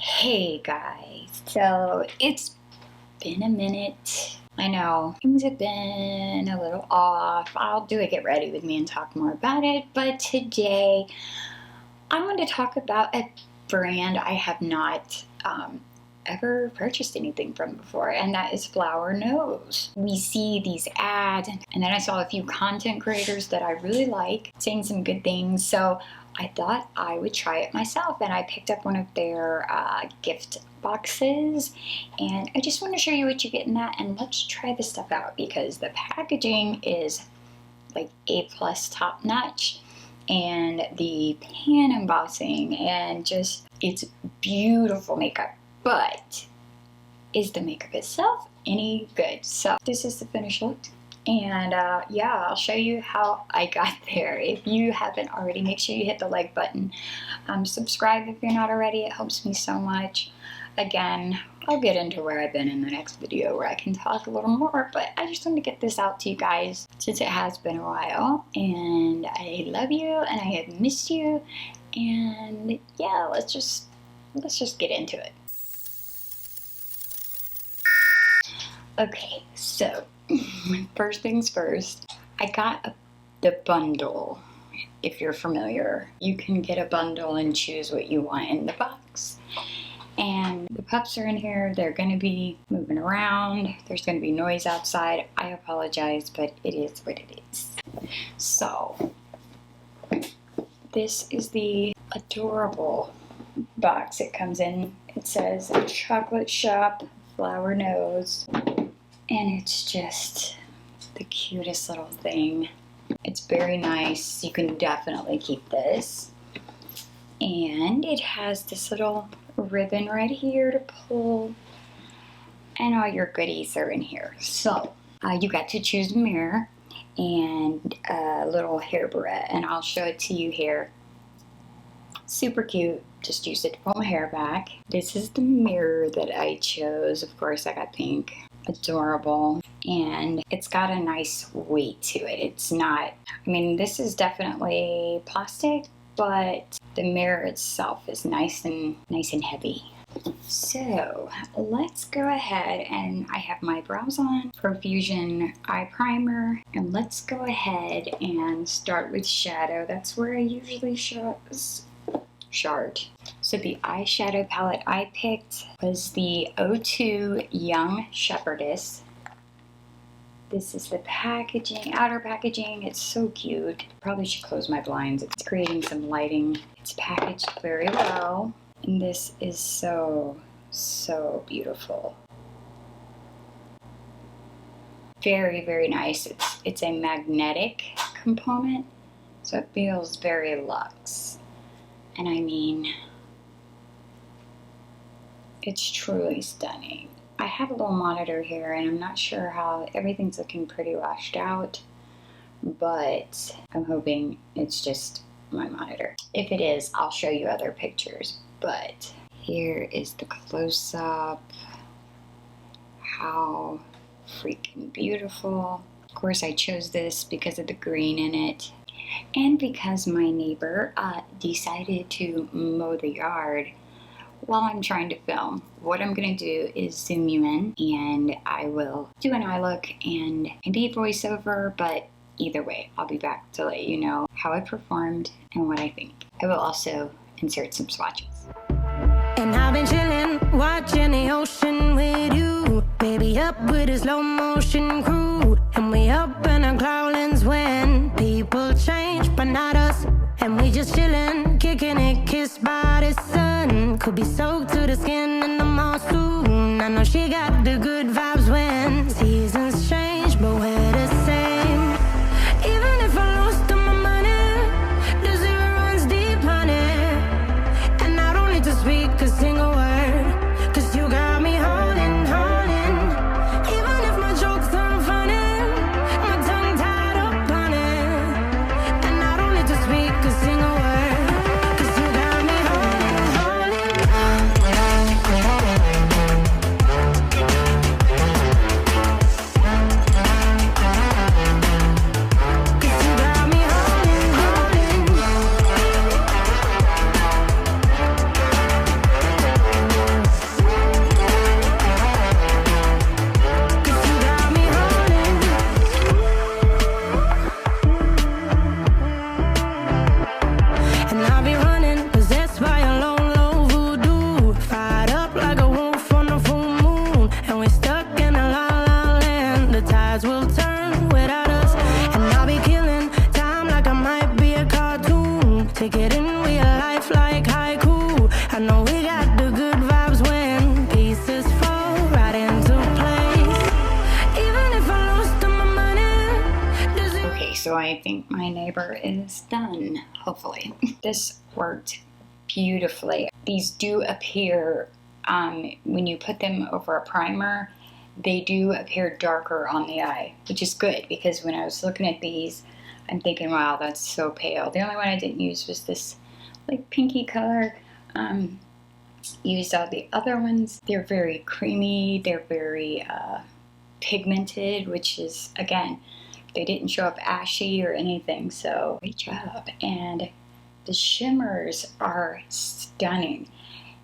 Hey guys, so it's been a minute. I know things have been a little off. I'll do a get ready with me and talk more about it, but today I'm going to talk about a brand I have not ever purchased anything from before, and that is Flower Nose. We see these ads, and then I saw a few content creators that I really like saying some good things, so I thought I would try it myself, and I picked up one of their gift boxes, and I just want to show you what you get in that, and let's try this stuff out because the packaging is like A+ top notch, and the pan embossing, and just it's beautiful makeup. But is the makeup itself any good? So this is the finished look, and yeah, I'll show you how I got there. If you haven't already, make sure you hit the like button. Subscribe if you're not already. It helps me so much. Again, I'll get into where I've been in the next video where I can talk a little more, but I just wanted to get this out to you guys since it has been a while, and I love you and I have missed you, and yeah, let's just get into it. Okay, so first things first, I got the bundle. If you're familiar, you can get a bundle and choose what you want in the box. And the pups are in here. They're going to be moving around. There's going to be noise outside. I apologize, but it is what it is. So this is the adorable box it comes in. It says Chocolate Shop Flower Nose. And it's just the cutest little thing. It's very nice. You can definitely keep this. And it has this little ribbon right here to pull. And all your goodies are in here. So you got to choose a mirror and a little hair barrette. And I'll show it to you here. Super cute. Just use it to pull my hair back. This is the mirror that I chose. Of course, I got pink. Adorable, and it's got a nice weight to it. It's not, I mean, this is definitely plastic, but the mirror itself is nice and heavy. So let's go ahead, and I have my brows on, Profusion eye primer, and let's go ahead and start with shadow. That's where I usually start. So the eyeshadow palette I picked was the O2 Young Shepherdess. This is the packaging, outer packaging. It's so cute. Probably should close my blinds. It's creating some lighting. It's packaged very well. And this is so beautiful. Very, very nice. It's a magnetic component, so it feels very luxe. And I mean, it's truly stunning. I have a little monitor here, and I'm not sure how everything's looking pretty washed out, but I'm hoping it's just my monitor. If it is, I'll show you other pictures, but here is the close-up. How freaking beautiful. Of course, I chose this because of the green in it, and because my neighbor decided to mow the yard while I'm trying to film. What I'm going to do is zoom you in, and I will do an eye look and maybe a voiceover, but either way, I'll be back to let you know how I performed and what I think. I will also insert some swatches. And I've been chilling, watching the ocean with you, baby, up with a slow motion crew, and we up in our cloudlands when people change, but not us. And we just chillin', kicking it, kissed by the sun. Could be soaked to the skin in the monsoon. I know she got the good vibes when seasons change, but we're the same. Even if I lost all my money, the zero runs deep, honey. And I don't need to speak a single word, 'cause you got me holding, holding. Even if my jokes aren't funny, my tongue tied up on it. And I don't need to speak a single word, 'cause you got me holding, holding. I think my neighbor is done, hopefully. This worked beautifully. These do appear, when you put them over a primer, they do appear darker on the eye, which is good because when I was looking at these, I'm thinking, wow, that's so pale. The only one I didn't use was this like pinky color. Used all the other ones. They're very creamy, they're very pigmented, which is, again, they didn't show up ashy or anything, so great job. And the shimmers are stunning.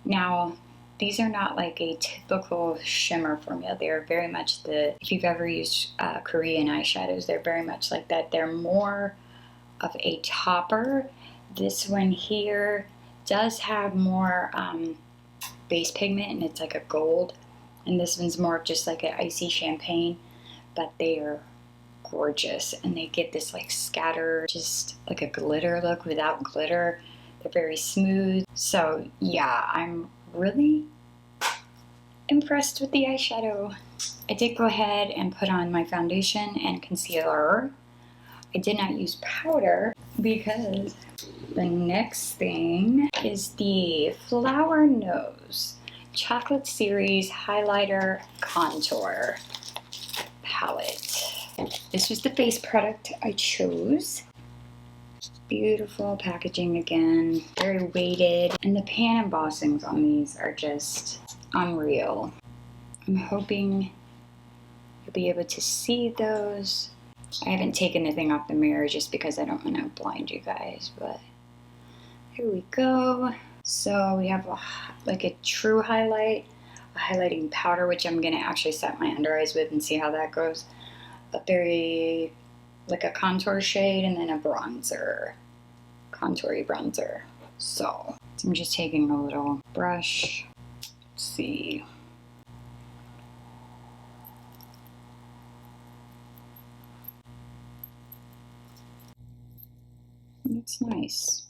Now, these are not like a typical shimmer formula. They're very much if you've ever used Korean eyeshadows, they're very much like that. They're more of a topper. This one here does have more base pigment, and it's like a gold. And this one's more of just like an icy champagne, but they are gorgeous. And they get this like scatter, just like a glitter look without glitter. They're very smooth. So yeah, I'm really impressed with the eyeshadow. I did go ahead and put on my foundation and concealer. I did not use powder because the next thing is the Flower Nose Chocolate Series Highlighter Contour Palette. This was the face product I chose. Beautiful packaging again, very weighted, and the pan embossings on these are just unreal. I'm hoping you'll be able to see those. I haven't taken the thing off the mirror just because I don't want to blind you guys, but here we go. So we have like a true highlight, a highlighting powder, which I'm going to actually set my under eyes with and see how that goes. A very, like a contour shade, and then a bronzer, contoury bronzer. So I'm just taking a little brush. Let's see. It's nice.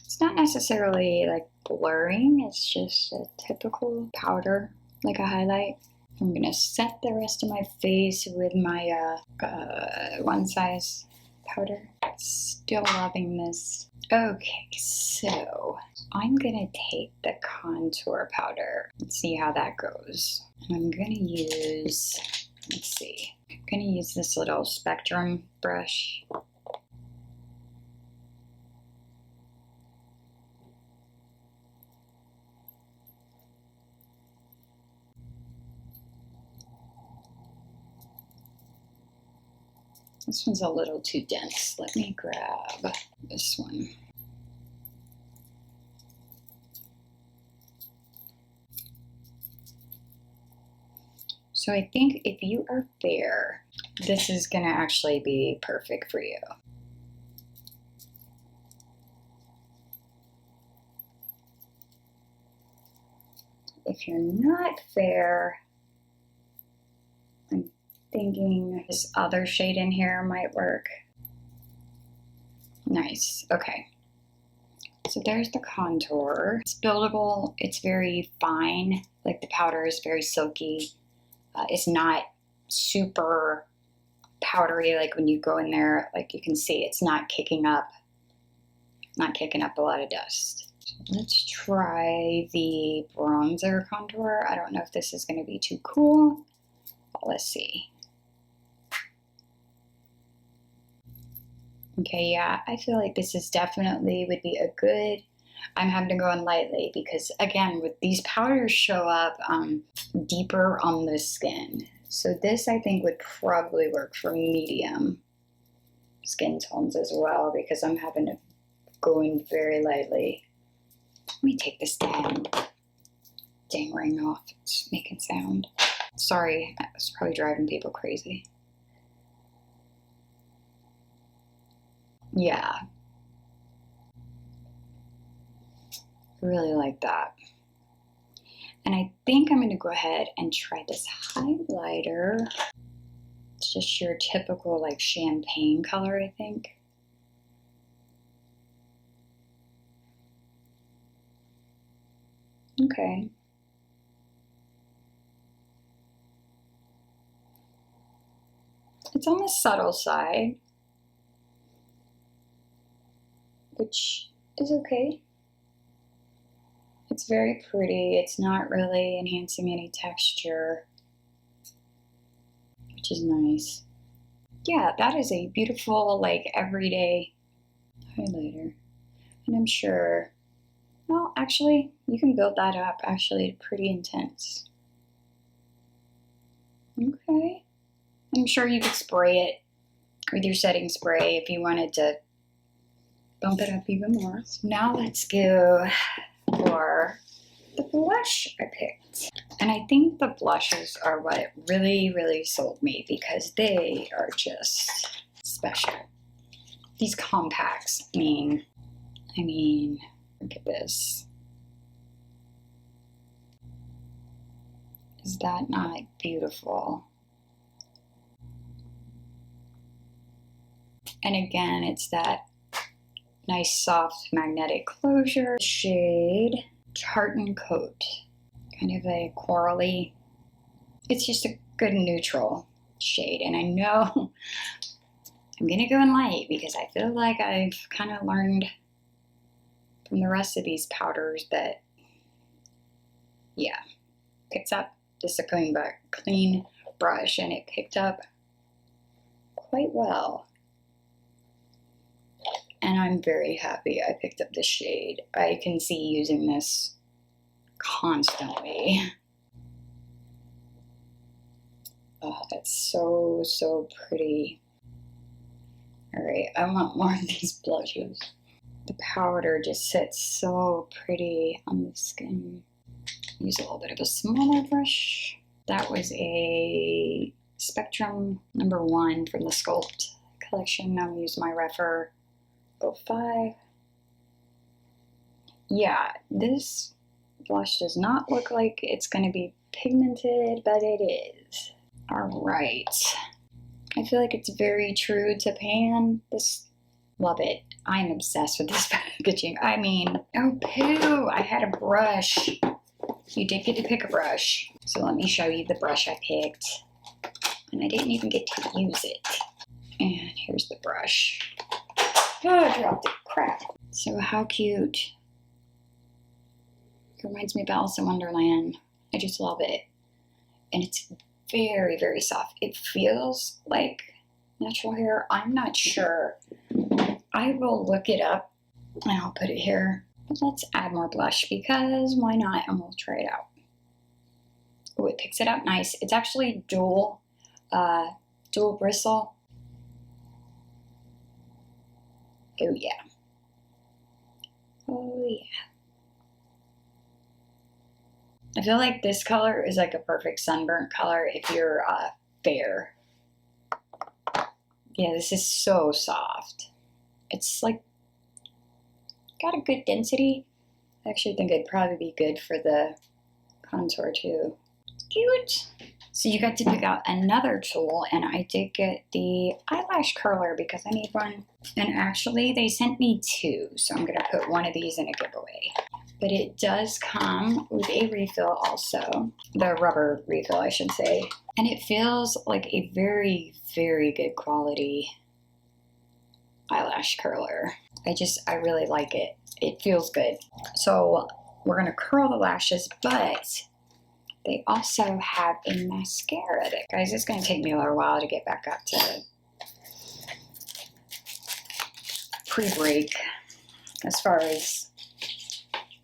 It's not necessarily like blurring, it's just a typical powder, like a highlight. I'm gonna set the rest of my face with my one size powder. Still loving this. Okay, so I'm gonna take the contour powder and see how that goes. And I'm gonna use, let's see, I'm gonna use this little Spectrum brush. This one's a little too dense. Let me grab this one. So I think if you are fair, this is gonna actually be perfect for you. If you're not fair, I'm thinking this other shade in here might work. Nice, okay. So there's the contour. It's buildable, it's very fine, like the powder is very silky. It's not super powdery, like when you go in there, like you can see it's not kicking up a lot of dust. Let's try the bronzer contour. I don't know if this is going to be too cool, but let's see. Okay, yeah, I feel like this is definitely would be a good, I'm having to go on lightly because again, with these powders show up deeper on the skin. So this I think would probably work for medium skin tones as well because I'm having to go in very lightly. Let me take this dang ring off. It's making sound. Sorry, it's probably driving people crazy. Yeah. Really like that. And I think I'm going to go ahead and try this highlighter. It's just your typical like champagne color, I think. Okay. It's on the subtle side. which is okay. It's very pretty. It's not really enhancing any texture, which is nice. Yeah, that is a beautiful, like, everyday highlighter. And I'm sure, well, actually, you can build that up. Actually, pretty intense. Okay. I'm sure you could spray it with your setting spray if you wanted to bump it up even more. Now let's go for the blush I picked. And I think the blushes are what really, really sold me because they are just special. These compacts, I mean, look at this. Is that not beautiful? And again, it's that nice soft magnetic closure. Shade Tartan Coat. Kind of a corally. It's just a good neutral shade. And I know I'm gonna go in light because I feel like I've kind of learned from the rest of these powders that, yeah, picks up. Just a clean brush, and it picked up quite well. And I'm very happy I picked up this shade. I can see using this constantly. Oh, that's so, so pretty. All right, I want more of these blushes. The powder just sits so pretty on the skin. Use a little bit of a smaller brush. That was a Spectrum #1 from the Sculpt collection. I'm using my Refer 05. Yeah, this blush does not look like it's going to be pigmented, but it is. All right. I feel like it's very true to pan. Love it. I'm obsessed with this packaging. I mean, oh poo, I had a brush. You did get to pick a brush. So let me show you the brush I picked. And I didn't even get to use it. And here's the brush. Oh, I dropped it. Crap. So how cute. It reminds me of Alice in Wonderland. I just love it. And it's very, very soft. It feels like natural hair. I'm not sure. I will look it up and I'll put it here. But let's add more blush because why not? And we'll try it out. Oh, it picks it up nice. It's actually dual bristle. Oh yeah. Oh yeah. I feel like this color is like a perfect sunburnt color if you're fair. Yeah, this is so soft. It's like got a good density. I actually think it'd probably be good for the contour too. Cute. So you got to pick out another tool, and I did get the eyelash curler because I need one. And actually they sent me two, so I'm gonna put one of these in a giveaway. But it does come with a refill also, the rubber refill I should say. And it feels like a very, very good quality eyelash curler. I really like it. It feels good. So we're gonna curl the lashes, but they also have a mascara that, guys, it's gonna take me a little while to get back up to pre-break as far as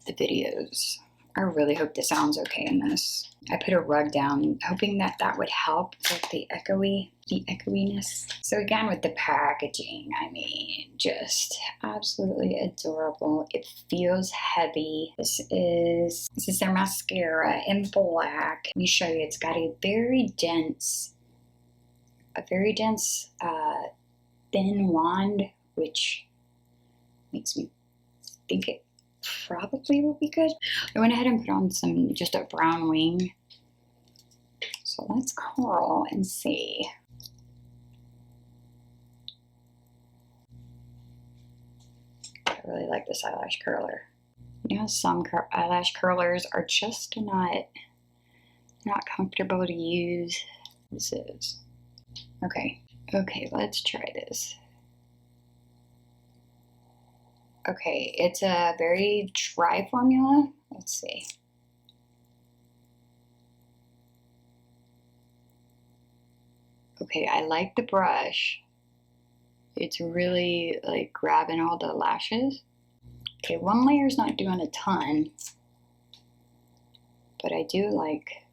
the videos. I really hope the sound's okay in this. I put a rug down hoping that that would help with the echoiness. So again, with the packaging, I mean, just absolutely adorable. It feels heavy. This is their mascara in black. Let me show you. It's got a very dense thin wand, which makes me think it probably will be good. I went ahead and put on just a brown wing. So let's curl and see. I really like this eyelash curler. You know, some eyelash curlers are just not comfortable to use. This is. Okay, let's try this. Okay, it's a very dry formula. Let's see. Okay, I like the brush. It's really like grabbing all the lashes. Okay, one layer's not doing a ton, but I do like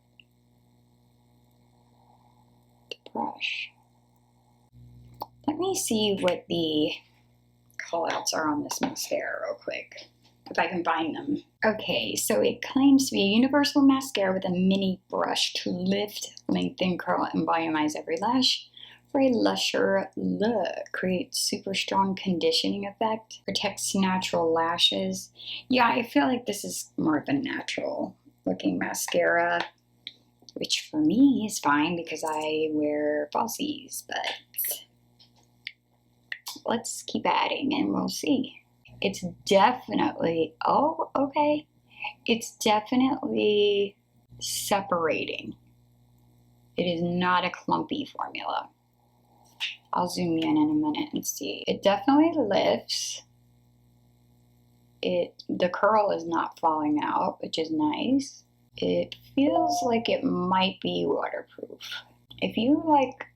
the brush. Let me see what the callouts are on this mascara real quick, if I can find them. Okay, so it claims to be a universal mascara with a mini brush to lift, lengthen, curl, and volumize every lash for a lusher look. Creates super strong conditioning effect. Protects natural lashes. Yeah, I feel like this is more of a natural looking mascara, which for me is fine because I wear falsies, but let's keep adding and we'll see. It's definitely, oh, okay. It's definitely separating. It is not a clumpy formula. I'll zoom in a minute and see. It definitely lifts. The curl is not falling out, which is nice. It feels like it might be waterproof. If you like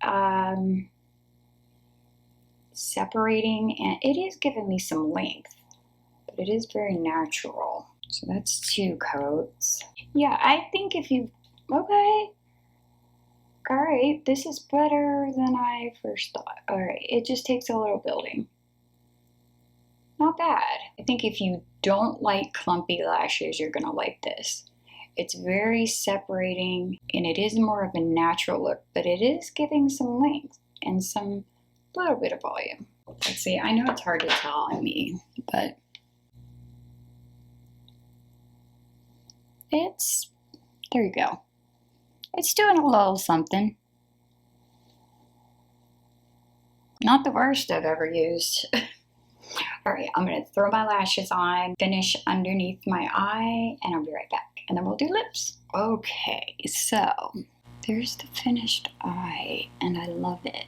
separating, and it is giving me some length, but it is very natural. So that's 2 coats. Yeah, I think if you, okay. All right, this is better than I first thought. All right, it just takes a little building. Not bad. I think if you don't like clumpy lashes, you're gonna like this. It's very separating, and it is more of a natural look, but it is giving some length and some little bit of volume. Let's see, I know it's hard to tell on me, but there you go. It's doing a little something. Not the worst I've ever used. All right, I'm gonna throw my lashes on, finish underneath my eye, and I'll be right back. And then we'll do lips. Okay, so there's the finished eye, and I love it.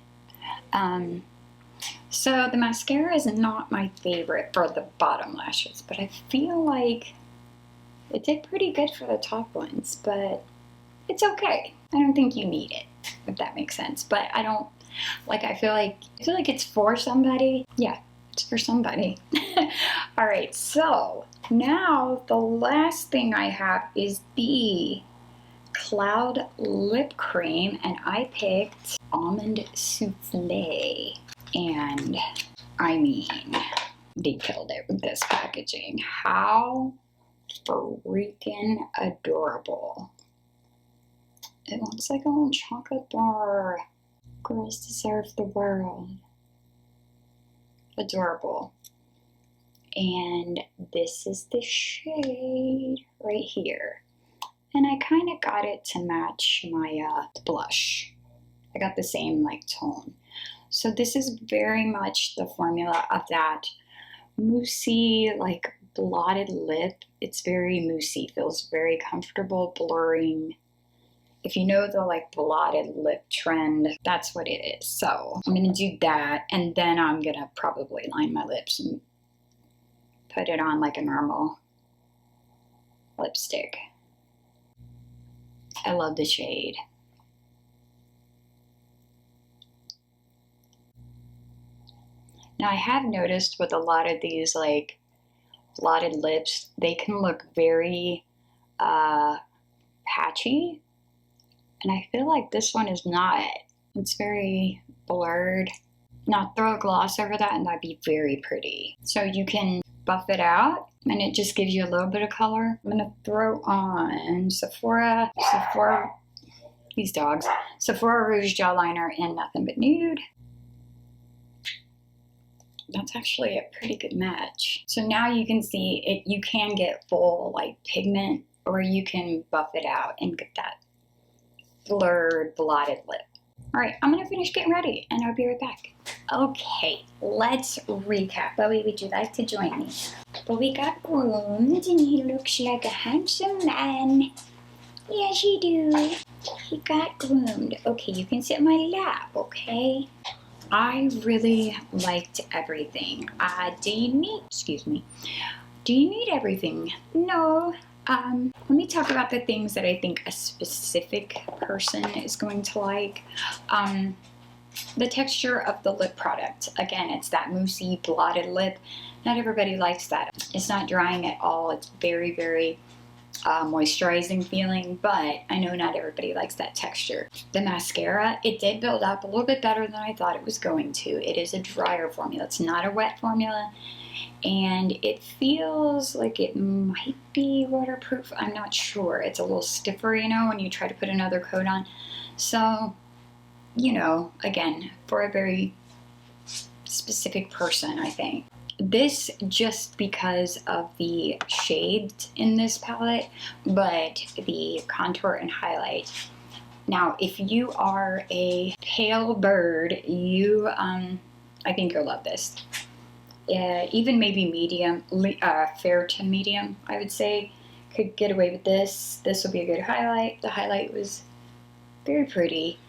So the mascara is not my favorite for the bottom lashes, but I feel like it did pretty good for the top ones, but it's okay. I don't think you need it, if that makes sense. But I don't, like, I feel like it's for somebody. Yeah, it's for somebody. All right, so now the last thing I have is the Cloud Lip Cream, and I picked Almond Souffle. And I mean, they killed it with this packaging. How freaking adorable. It looks like a little chocolate bar. Girls deserve the world. Adorable. And this is the shade right here. And I kind of got it to match my blush. I got the same like tone. So this is very much the formula of that moussey, like blotted lip. It's very moussey, feels very comfortable, blurring. If you know the like blotted lip trend, that's what it is. So I'm gonna do that, and then I'm gonna probably line my lips and put it on like a normal lipstick. I love the shade. Now I have noticed with a lot of these like blotted lips, they can look very patchy. And I feel like this one is not. It's very blurred. Now throw a gloss over that and that'd be very pretty. So you can buff it out and it just gives you a little bit of color. I'm gonna throw on Sephora, these dogs, Sephora Rouge Gel Liner in Nothing But Nude. That's actually a pretty good match. So now you can see it, you can get full like pigment, or you can buff it out and get that blurred, blotted lip. All right, I'm gonna finish getting ready and I'll be right back. Okay, let's recap. Bowie, would you like to join me? Bowie got groomed and he looks like a handsome man. Yes, you do. He got groomed. Okay, you can sit in my lap, okay? I really liked everything. Do you need everything? No. Let me talk about the things that I think a specific person is going to like. The texture of the lip product. Again, it's that moussey, blotted lip. Not everybody likes that. It's not drying at all. It's very, very moisturizing feeling, but I know not everybody likes that texture. The mascara, it did build up a little bit better than I thought it was going to. It is a drier formula. It's not a wet formula, and it feels like it might be waterproof. I'm not sure. It's a little stiffer, you know, when you try to put another coat on. So, you know, again, for a very specific person, I think. This just because of the shades in this palette, but the contour and highlight. Now, if you are a pale bird, I think you'll love this. Even maybe medium, fair to medium, I would say, could get away with this. This will be a good highlight. The highlight was very pretty.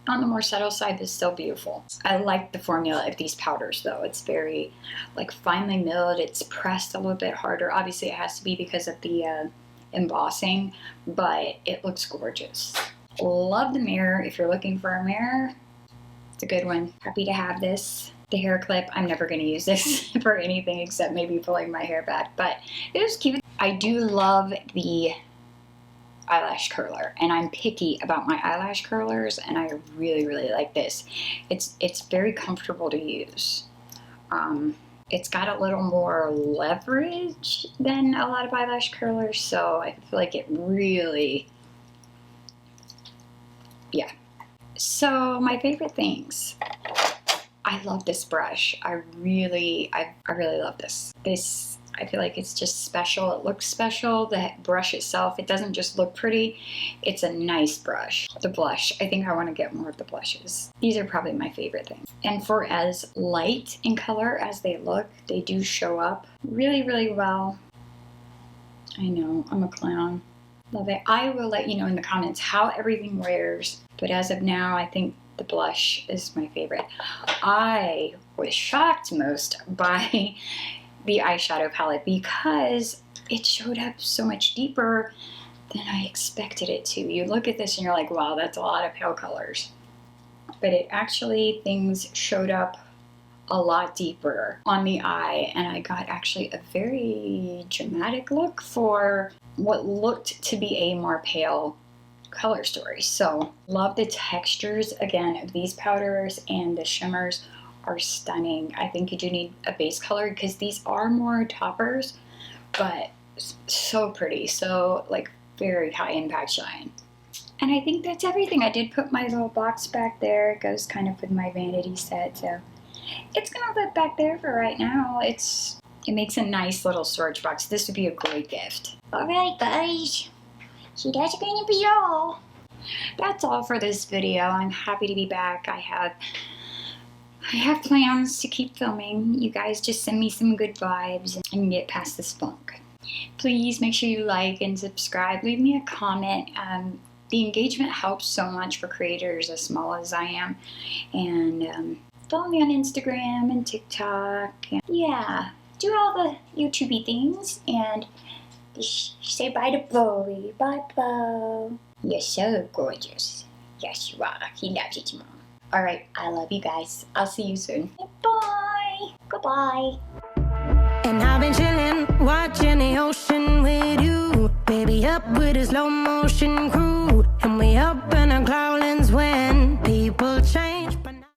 On the more subtle side, it's still beautiful. I like the formula of these powders though. It's very like finely milled. It's pressed a little bit harder. Obviously it has to be because of the embossing, but it looks gorgeous. Love the mirror. If you're looking for a mirror, it's a good one. Happy to have this. The hair clip, I'm never going to use this for anything except maybe pulling my hair back, but it was cute. I do love the eyelash curler, and I'm picky about my eyelash curlers, and I really, really like this. It's very comfortable to use. It's got a little more leverage than a lot of eyelash curlers, so I feel like it really, yeah. So my favorite things. I love this brush. I really love this. I feel like it's just special. It looks special. The brush itself, it doesn't just look pretty. It's a nice brush. The blush, I think I want to get more of the blushes. These are probably my favorite things. And for as light in color as they look, they do show up really, really well. I know, I'm a clown. Love it. I will let you know in the comments how everything wears, but as of now, I think the blush is my favorite. I was shocked most by the eyeshadow palette because it showed up so much deeper than I expected it to. You look at this and you're like, wow, that's a lot of pale colors. But it actually, things showed up a lot deeper on the eye, and I got actually a very dramatic look for what looked to be a more pale color story. So love the textures again of these powders, and the shimmers are stunning. I think you do need a base color because these are more toppers, but so pretty, so like very high impact shine. And I think that's everything. I did put my little box back there. It goes kind of with my vanity set, so it's gonna live back there for right now. It makes a nice little storage box. This would be a great gift. All right, guys. So that's going to be all. That's all for this video. I'm happy to be back. I have plans to keep filming. You guys just send me some good vibes and get past this funk. Please make sure you like and subscribe. Leave me a comment. The engagement helps so much for creators as small as I am. And follow me on Instagram and TikTok. And yeah, do all the YouTubey things. And say bye to Bowie. Bye, Bo. You're so gorgeous. Yes, you are. He loves you too, Mom. Alright, I love you guys. I'll see you soon. Bye. Goodbye. And I've been chillin', watching the ocean with you. Baby, up with a slow motion crew. And we up in our clouds when people change.